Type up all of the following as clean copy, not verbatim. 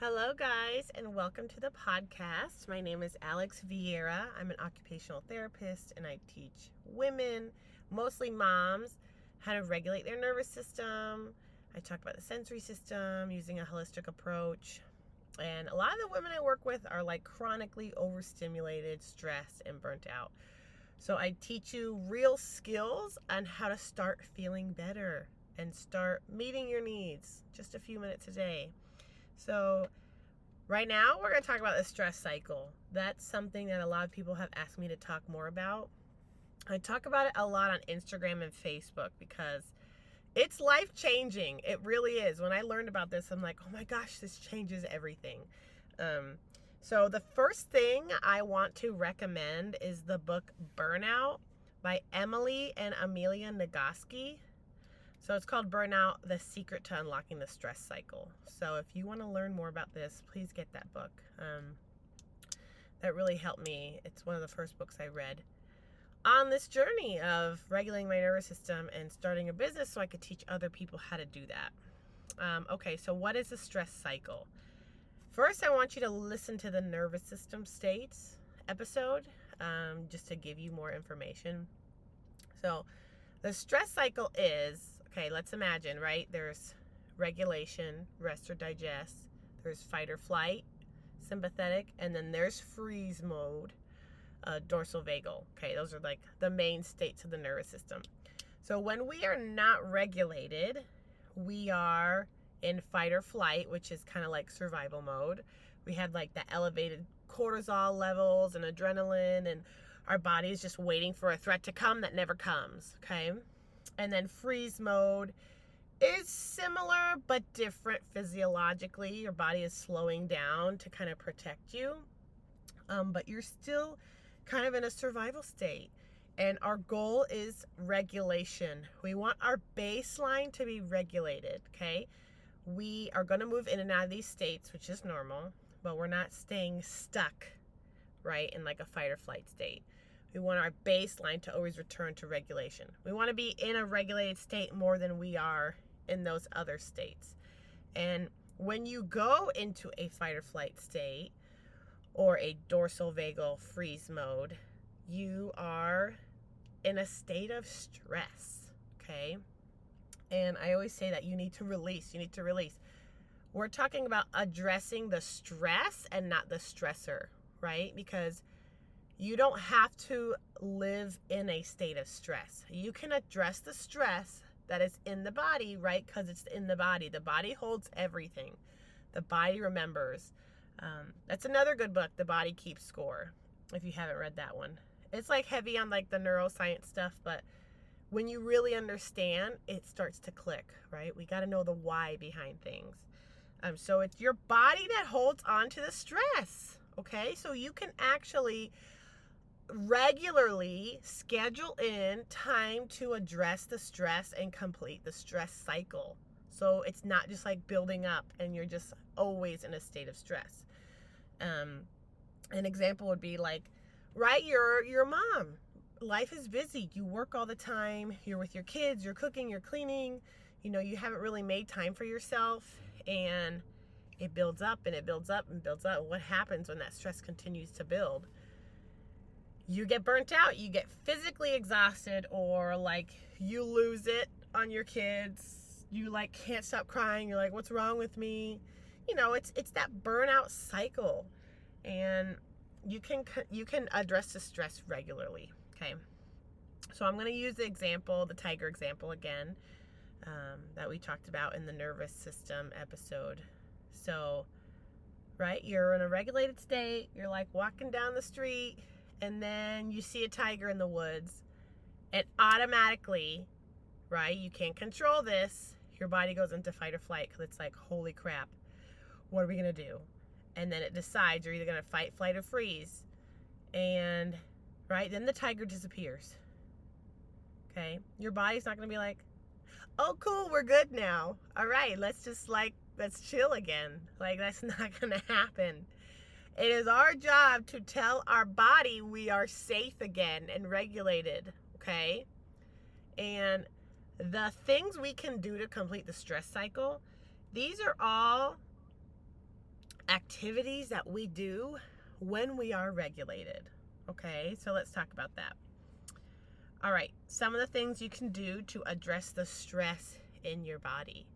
Hello, guys, and welcome to the podcast. My name is Alex Vieira. I'm an occupational therapist, and I teach women, mostly moms, how to regulate their nervous system. I talk about the sensory system using a holistic approach. And a lot of the women I work with are like chronically overstimulated, stressed, and burnt out. So I teach you real skills on how to start feeling better and start meeting your needs just a few minutes a day. So right now, we're going to talk about the stress cycle. That's something that a lot of people have asked me to talk more about. I talk about it a lot on Instagram and Facebook because it's life-changing. It really is. When I learned about this, I'm like, oh my gosh, this changes everything. So the first thing I want to recommend is the book Burnout by Emily and Amelia Nagoski. So it's called Burnout, The Secret to Unlocking the Stress Cycle. So if you want to learn more about this, please get that book. That really helped me. It's one of the first books I read on this journey of regulating my nervous system and starting a business so I could teach other people how to do that. Okay, so what is the stress cycle? First, I want you to listen to the nervous system states episode just to give you more information. So the stress cycle is, okay, let's imagine, right? There's regulation, rest or digest. There's fight or flight, sympathetic, and then there's freeze mode, dorsal vagal. Okay, those are like the main states of the nervous system. So when we are not regulated, we are in fight or flight, which is kind of like survival mode. We have like the elevated cortisol levels and adrenaline, and our body is just waiting for a threat to come that never comes, okay? And then freeze mode is similar but different physiologically. Your body is slowing down to kind of protect you, but you're still kind of in a survival state. And our goal is regulation. We want our baseline to be regulated, okay? We are going to move in and out of these states, which is normal, but we're not staying stuck, right, in like a fight or flight state. We want our baseline to always return to regulation. We want to be in a regulated state more than we are in those other states. And when you go into a fight or flight state or a dorsal vagal freeze mode, you are in a state of stress, okay? And I always say that you need to release. We're talking about addressing the stress and not the stressor, right? Because you don't have to live in a state of stress. You can address the stress that is in the body, right? Because it's in the body. The body holds everything. The body remembers. That's another good book, The Body Keeps Score, if you haven't read that one. It's like heavy on like the neuroscience stuff, but when you really understand, it starts to click, right? We got to know the why behind things. So it's your body that holds on to the stress, okay? So you can actually regularly schedule in time to address the stress and complete the stress cycle. So it's not just like building up and you're just always in a state of stress. An example would be like, right, you're a mom. Life is busy. You work all the time. You're with your kids. You're cooking. You're cleaning. You haven't really made time for yourself. And it builds up and it builds up and builds up. What happens when that stress continues to build? You get burnt out. You get physically exhausted, or like you lose it on your kids. You like can't stop crying. You're like, what's wrong with me? It's that burnout cycle. And you can address the stress regularly. Okay, so I'm going to use the tiger example again, that we talked about in the nervous system episode. So, right, you're in a regulated state. You're like walking down the street, and then you see a tiger in the woods, and automatically, right, you can't control this. Your body goes into fight or flight because it's like, holy crap, what are we going to do? And then it decides you're either going to fight, flight, or freeze. And, right, then the tiger disappears. Okay? Your body's not going to be like, oh, cool, we're good now. All right, let's chill again. Like, that's not going to happen. It is our job to tell our body we are safe again and regulated. Okay? And the things we can do to complete the stress cycle, these are all activities that we do when we are regulated. Okay, so let's talk about that. All right, some of the things you can do to address the stress in your body.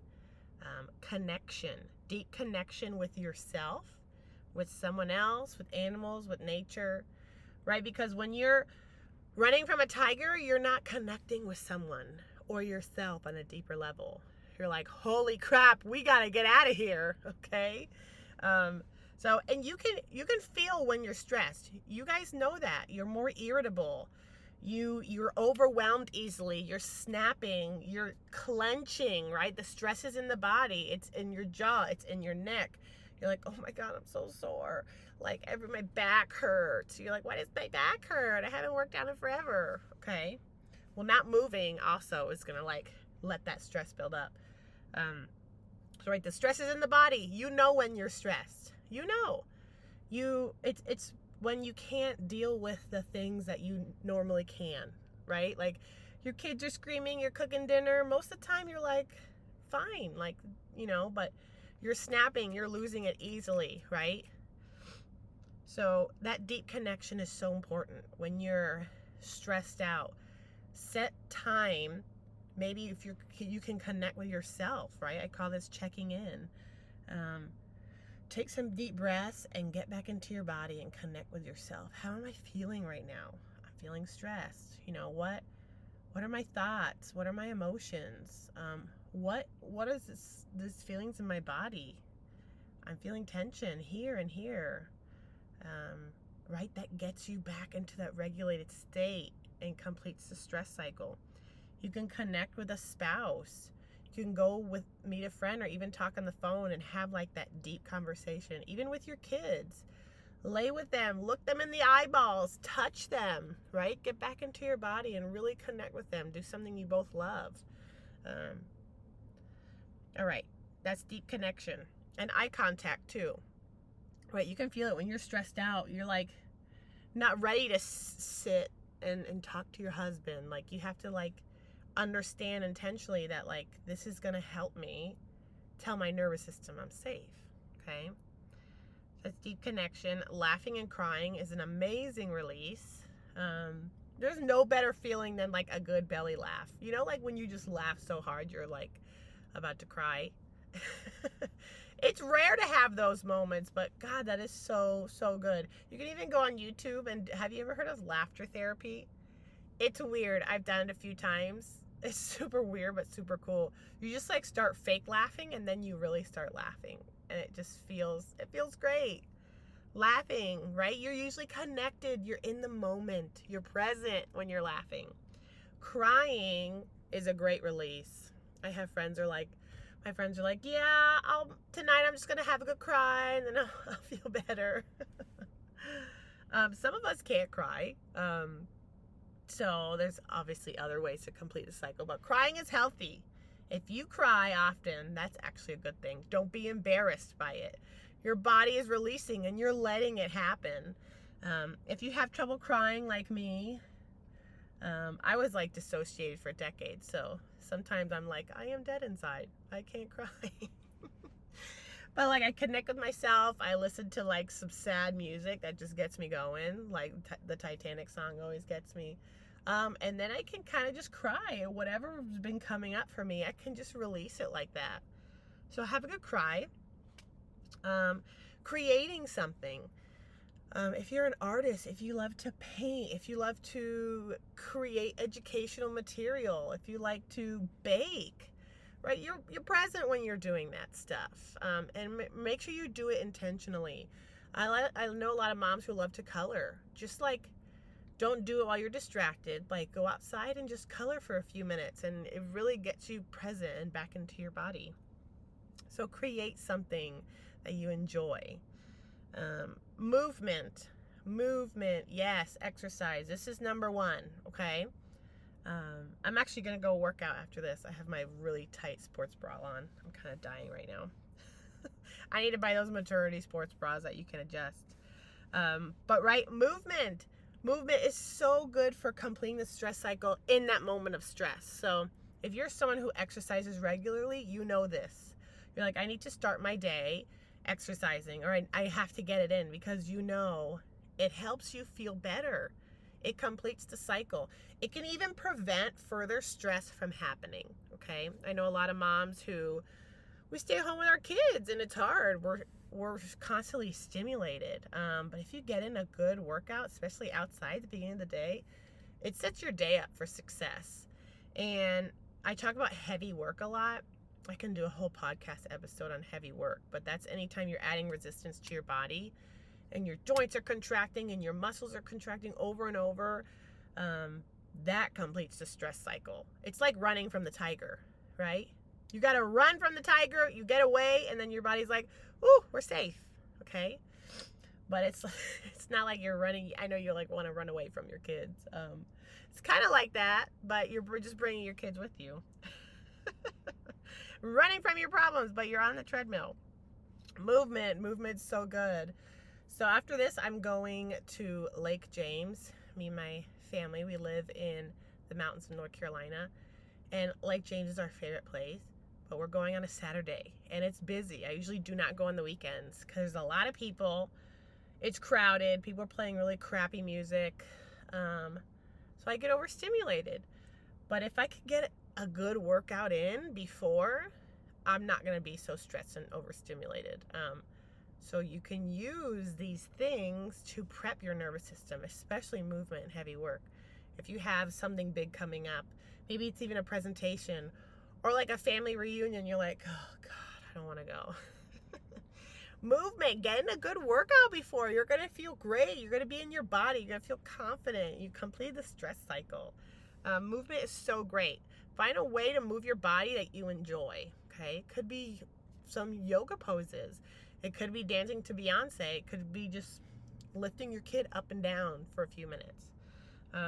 Connection, deep connection with yourself, with someone else, with animals, with nature, right? Because when you're running from a tiger, you're not connecting with someone or yourself on a deeper level. You're like, holy crap, we got to get out of here, okay? And you can feel when you're stressed. You guys know that. You're more irritable. You're overwhelmed easily. You're snapping. You're clenching, right? The stress is in the body. It's in your jaw. It's in your neck. You're like, oh my God, I'm so sore. Like my back hurts. You're like, why does my back hurt? I haven't worked out in forever. Okay. Well, not moving also is gonna like let that stress build up. So right, the stress is in the body. You know when you're stressed. You know. It's when you can't deal with the things that you normally can, right? Like your kids are screaming, you're cooking dinner. Most of the time you're like, fine, like, but you're snapping, you're losing it easily, right? So that deep connection is so important when you're stressed out. Set time. Maybe if you can connect with yourself, right? I call this checking in. Take some deep breaths and get back into your body and connect with yourself. How am I feeling right now? I'm feeling stressed. What are my thoughts? What are my emotions? What is this feelings in my body? I'm feeling tension here and here. Right? That gets you back into that regulated state and completes the stress cycle. You can connect with a spouse. You can go meet a friend or even talk on the phone and have like that deep conversation. Even with your kids. Lay with them, look them in the eyeballs, touch them, right? Get back into your body and really connect with them. Do something you both love. All right, that's deep connection. And eye contact too. Right, you can feel it when you're stressed out. You're like not ready to sit and talk to your husband. Like you have to like understand intentionally that like this is gonna help me tell my nervous system I'm safe. Okay, that's deep connection. Laughing and crying is an amazing release. There's no better feeling than like a good belly laugh. Like when you just laugh so hard you're like about to cry. It's rare to have those moments, but God, that is so good. You can even go on YouTube and have you ever heard of laughter therapy? It's weird. I've done it a few times. It's super weird, but super cool. You just like start fake laughing and then you really start laughing. And it feels great. Laughing, right? You're usually connected. You're in the moment. You're present when you're laughing. Crying is a great release. I have friends are like, my friends are like, yeah, tonight I'm just going to have a good cry and then I'll feel better. Some of us can't cry. So there's obviously other ways to complete the cycle, but crying is healthy. If you cry often, that's actually a good thing. Don't be embarrassed by it. Your body is releasing and you're letting it happen. If you have trouble crying like me, I was like dissociated for decades, so sometimes I'm like, I am dead inside. I can't cry. But like I connect with myself. I listen to like some sad music that just gets me going. Like the Titanic song always gets me. And then I can kind of just cry. Whatever's been coming up for me, I can just release it like that. So have a good cry. Creating something. If you're an artist, if you love to paint, if you love to create educational material, if you like to bake, right? You're present when you're doing that stuff. And make sure you do it intentionally. I know a lot of moms who love to color. Just like, don't do it while you're distracted. Like, go outside and just color for a few minutes, and it really gets you present and back into your body. So create something that you enjoy. Movement, yes, exercise. This is number one, okay? I'm actually going to go work out after this. I have my really tight sports bra on. I'm kind of dying right now. I need to buy those maternity sports bras that you can adjust. But right, movement is so good for completing the stress cycle in that moment of stress. So if you're someone who exercises regularly, you know this. You're like, I need to start my day exercising, or I have to get it in, because you know it helps you feel better. It completes the cycle. It can even prevent further stress from happening. Okay, I know a lot of moms who, we stay home with our kids and it's hard. We're constantly stimulated. But if you get in a good workout, especially outside at the beginning of the day, it sets your day up for success. And I talk about heavy work a lot. I can do a whole podcast episode on heavy work, but that's anytime you're adding resistance to your body and your joints are contracting and your muscles are contracting over and over. That completes the stress cycle. It's like running from the tiger, right? You got to run from the tiger, you get away, and then your body's like, ooh, we're safe, okay? But it's not like you're running. I know you like want to run away from your kids. It's kind of like that, but you're just bringing your kids with you. Running from your problems, but you're on the treadmill. Movement's so good. So after this, I'm going to Lake James. Me and my family, we live in the mountains of North Carolina, and Lake James is our favorite place, but we're going on a Saturday, and it's busy. I usually do not go on the weekends because there's a lot of people. It's crowded. People are playing really crappy music, so I get overstimulated. But if I could get a good workout in before, I'm not going to be so stressed and overstimulated. So you can use these things to prep your nervous system, especially movement and heavy work. If you have something big coming up, maybe it's even a presentation or like a family reunion, you're like, oh God, I don't want to go. Movement, getting a good workout before, you're going to feel great. You're going to be in your body. You're going to feel confident. You complete the stress cycle. Movement is so great. Find a way to move your body that you enjoy, okay? It could be some yoga poses. It could be dancing to Beyonce. It could be just lifting your kid up and down for a few minutes.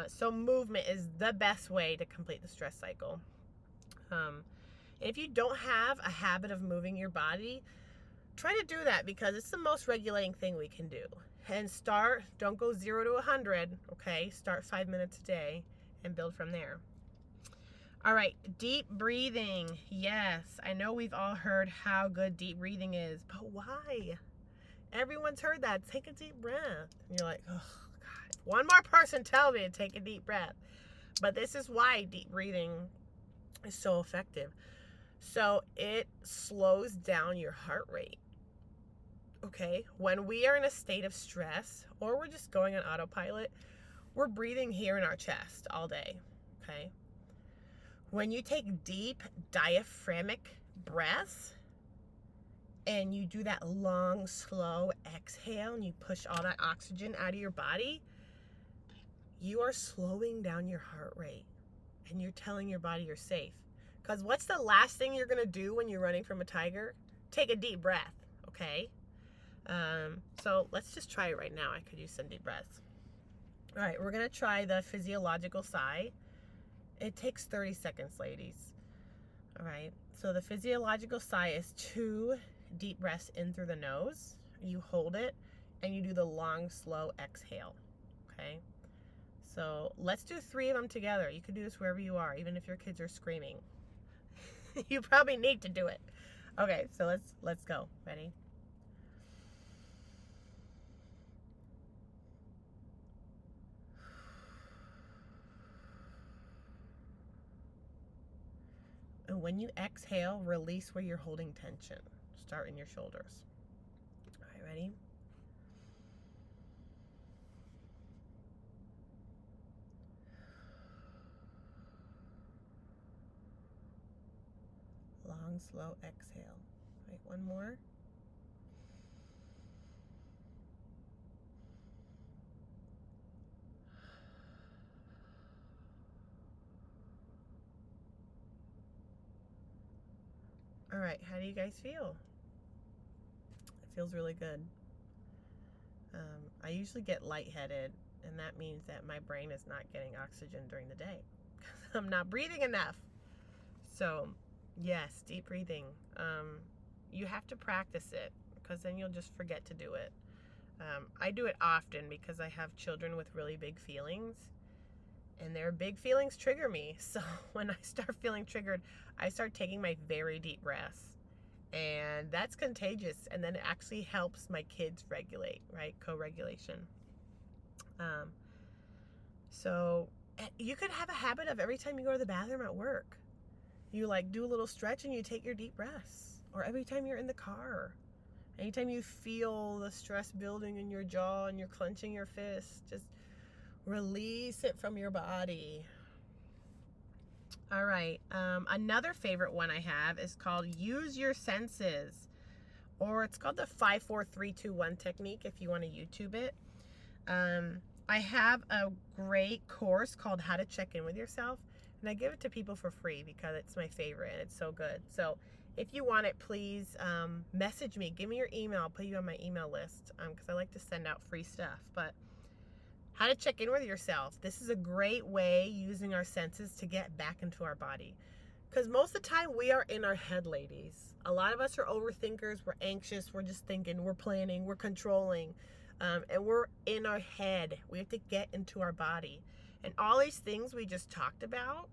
So movement is the best way to complete the stress cycle. If you don't have a habit of moving your body, try to do that, because it's the most regulating thing we can do. And don't go 0 to 100, okay? Start 5 minutes a day and build from there. All right, deep breathing. Yes, I know we've all heard how good deep breathing is, but why? Everyone's heard that. Take a deep breath. And you're like, oh, God. One more person tell me to take a deep breath. But this is why deep breathing is so effective. So it slows down your heart rate. Okay? When we are in a state of stress or we're just going on autopilot, we're breathing here in our chest all day. Okay? When you take deep diaphragmatic breaths and you do that long, slow exhale and you push all that oxygen out of your body, you are slowing down your heart rate and you're telling your body you're safe. Because what's the last thing you're going to do when you're running from a tiger? Take a deep breath, okay? So let's just try it right now. I could use some deep breaths. All right, we're going to try the physiological sigh. It takes 30 seconds, ladies. All right, so the physiological sigh is 2 deep breaths in through the nose. You hold it, and you do the long, slow exhale, okay? So let's do 3 of them together. You can do this wherever you are, even if your kids are screaming. You probably need to do it. Okay, so let's go. Ready? And when you exhale, release where you're holding tension. Start in your shoulders. All right, ready? Long, slow exhale. All right, one more. All right, how do you guys feel? It feels really good. I usually get lightheaded, and that means that my brain is not getting oxygen during the day because I'm not breathing enough. So, yes, deep breathing. You have to practice it because then you'll just forget to do it. I do it often because I have children with really big feelings, and their big feelings trigger me. So when I start feeling triggered, I start taking my very deep breaths. And that's contagious. And then it actually helps my kids regulate, right? Co-regulation. So you could have a habit of every time you go to the bathroom at work, you like do a little stretch and you take your deep breaths. Or every time you're in the car, anytime you feel the stress building in your jaw and you're clenching your fist, just release it from your body. All right. Another favorite one I have is called Use Your Senses, or it's called the 5-4-3-2-1 technique if you want to YouTube it. I have a great course called How to Check In With Yourself, and I give it to people for free because it's my favorite and it's so good. So if you want it, please message me. Give me your email. I'll put you on my email list because I like to send out free stuff. But how to check in with yourself. This is a great way using our senses to get back into our body. Because most of the time we are in our head, ladies. A lot of us are overthinkers. We're anxious. We're just thinking. We're planning. We're controlling. And we're in our head. We have to get into our body. And all these things we just talked about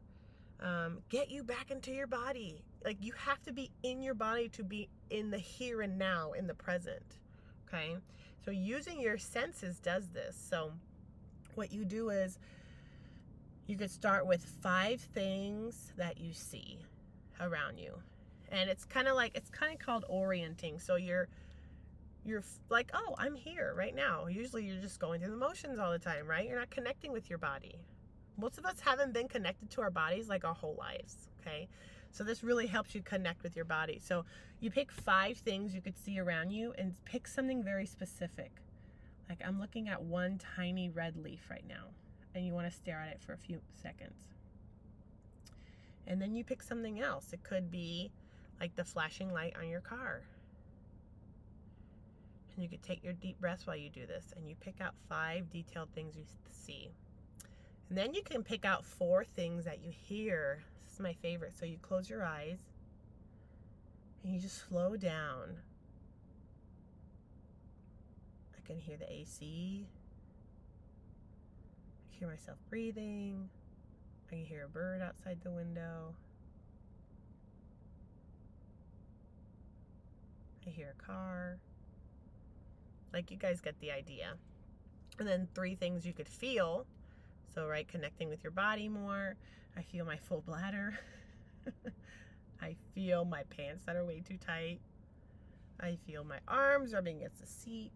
get you back into your body. Like, you have to be in your body to be in the here and now, in the present. Okay? So using your senses does this. So what you do is you could start with 5 things that you see around you. And it's kind of called orienting. So you're like, oh, I'm here right now. Usually you're just going through the motions all the time, right? You're not connecting with your body. Most of us haven't been connected to our bodies like our whole lives, okay? So this really helps you connect with your body. So you pick 5 things you could see around you and pick something very specific. Like, I'm looking at one tiny red leaf right now, and you want to stare at it for a few seconds. And then you pick something else. It could be like the flashing light on your car. And you could take your deep breaths while you do this, and you pick out 5 detailed things you see. And then you can pick out 4 things that you hear. This is my favorite. So you close your eyes, and you just slow down. I can hear the AC. I hear myself breathing. I can hear a bird outside the window. I hear a car. Like, you guys get the idea. And then 3 things you could feel. So, right, connecting with your body more. I feel my full bladder. I feel my pants that are way too tight. I feel my arms rubbing against the seat.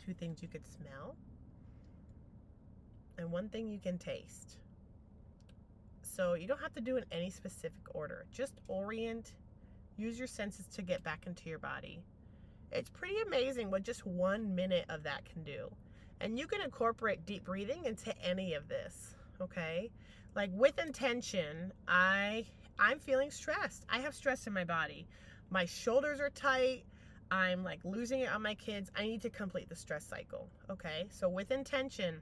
2 things you could smell. And 1 thing you can taste. So you don't have to do it in any specific order. Just orient. Use your senses to get back into your body. It's pretty amazing what just 1 minute of that can do. And you can incorporate deep breathing into any of this, okay? Like, with intention, I'm feeling stressed. I have stress in my body. My shoulders are tight. I'm like losing it on my kids. I need to complete the stress cycle, okay? So with intention,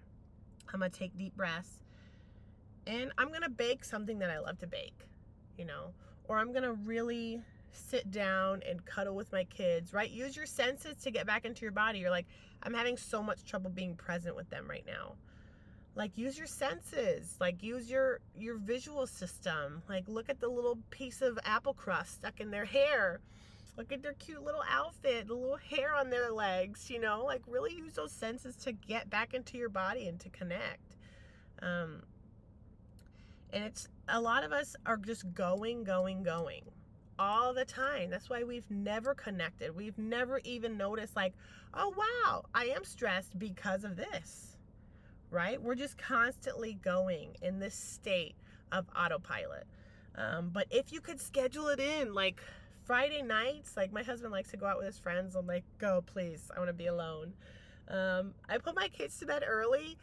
I'm gonna take deep breaths, and I'm gonna bake something that I love to bake, or I'm gonna really sit down and cuddle with my kids, right? Use your senses to get back into your body. You're like, I'm having so much trouble being present with them right now. Like, use your senses. Like, use your visual system. Like, look at the little piece of apple crust stuck in their hair. Look at their cute little outfit, the little hair on their legs, Like, really use those senses to get back into your body and to connect. And it's, a lot of us are just going all the time. That's why we've never connected. We've never even noticed, like, oh, wow, I am stressed because of this, right? We're just constantly going in this state of autopilot. But if you could schedule it in, like, Friday nights, like, my husband likes to go out with his friends. I'm like, go, please, I want to be alone. I put my kids to bed early,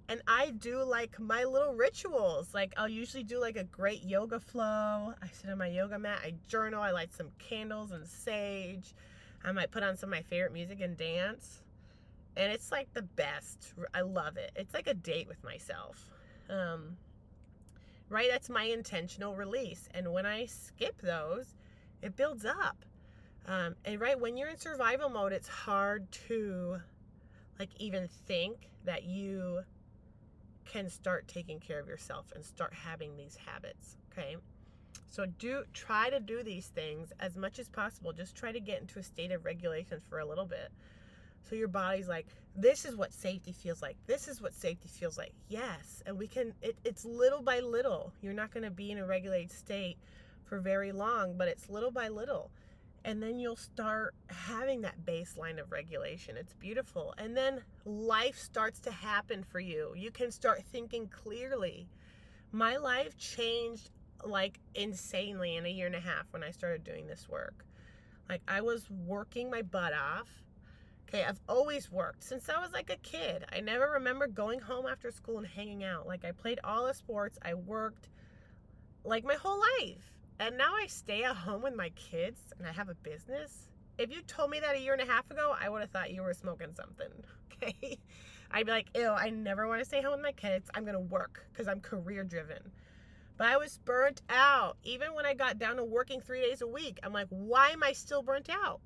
and I do like my little rituals. Like, I'll usually do like a great yoga flow. I sit on my yoga mat, I journal, I light some candles and sage. I might put on some of my favorite music and dance. And it's like the best. I love it. It's like a date with myself. Right? That's my intentional release. And when I skip those, it builds up. And right, when you're in survival mode, it's hard to like even think that you can start taking care of yourself and start having these habits. Okay. So try to do these things as much as possible. Just try to get into a state of regulation for a little bit. So your body's like, this is what safety feels like. This is what safety feels like. Yes. And it's little by little. You're not going to be in a regulated state for very long, but it's little by little. And then you'll start having that baseline of regulation. It's beautiful. And then life starts to happen for you. You can start thinking clearly. My life changed like insanely in a year and a half when I started doing this work. Like, I was working my butt off. Okay, I've always worked since I was like a kid. I never remember going home after school and hanging out. Like, I played all the sports. I worked like my whole life. And now I stay at home with my kids and I have a business. If you told me that a year and a half ago, I would have thought you were smoking something. Okay? I'd be like, ew, I never want to stay home with my kids. I'm going to work because I'm career driven. But I was burnt out. Even when I got down to working 3 days a week, I'm like, why am I still burnt out?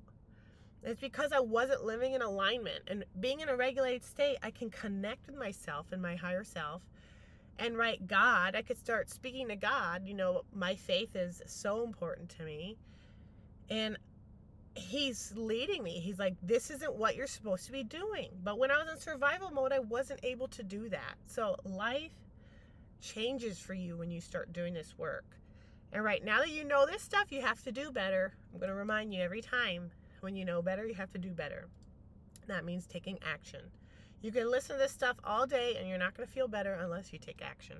It's because I wasn't living in alignment. And being in a regulated state, I can connect with myself and my higher self. And God, I could start speaking to God. You know, my faith is so important to me. And He's leading me. He's like, this isn't what you're supposed to be doing. But when I was in survival mode, I wasn't able to do that. So life changes for you when you start doing this work. And right now that you know this stuff, you have to do better. I'm going to remind you every time, when you know better, you have to do better. That means taking action. You can listen to this stuff all day and you're not going to feel better unless you take action.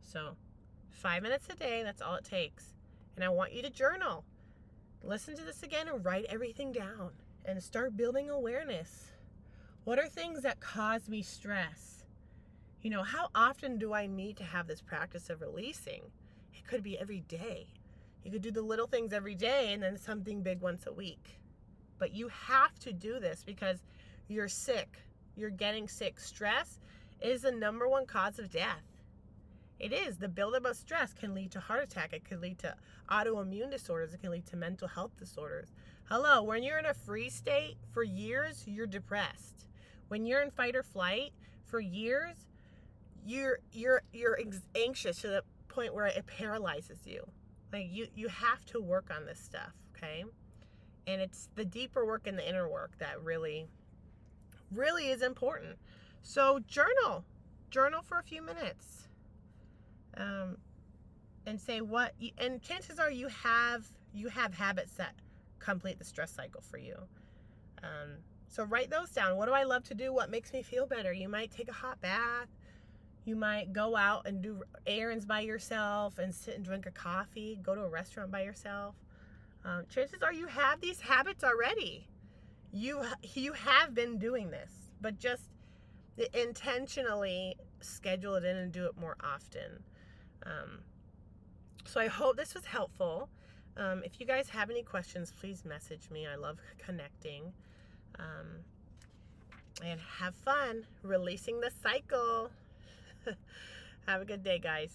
So 5 minutes a day, that's all it takes. And I want you to journal. Listen to this again and write everything down and start building awareness. What are things that cause me stress? You know, how often do I need to have this practice of releasing? It could be every day. You could do the little things every day and then something big once a week. But you have to do this because you're sick. You're getting sick. Stress is the number one cause of death. It is. The buildup of stress can lead to heart attack. It can lead to autoimmune disorders. It can lead to mental health disorders. Hello, when you're in a freeze state for years, you're depressed. When you're in fight or flight for years, you're anxious to the point where it paralyzes you. Like you have to work on this stuff, okay? And it's the deeper work and the inner work that really is important. So journal for a few minutes. And say and chances are you have habits that complete the stress cycle for you. So write those down. What do I love to do? What makes me feel better? You might take a hot bath. You might go out and do errands by yourself and sit and drink a coffee. Go to a restaurant by yourself. Chances are you have these habits already. You have been doing this, but just intentionally schedule it in and do it more often. So I hope this was helpful. If you guys have any questions, please message me. I love connecting. And have fun releasing the cycle. Have a good day, guys.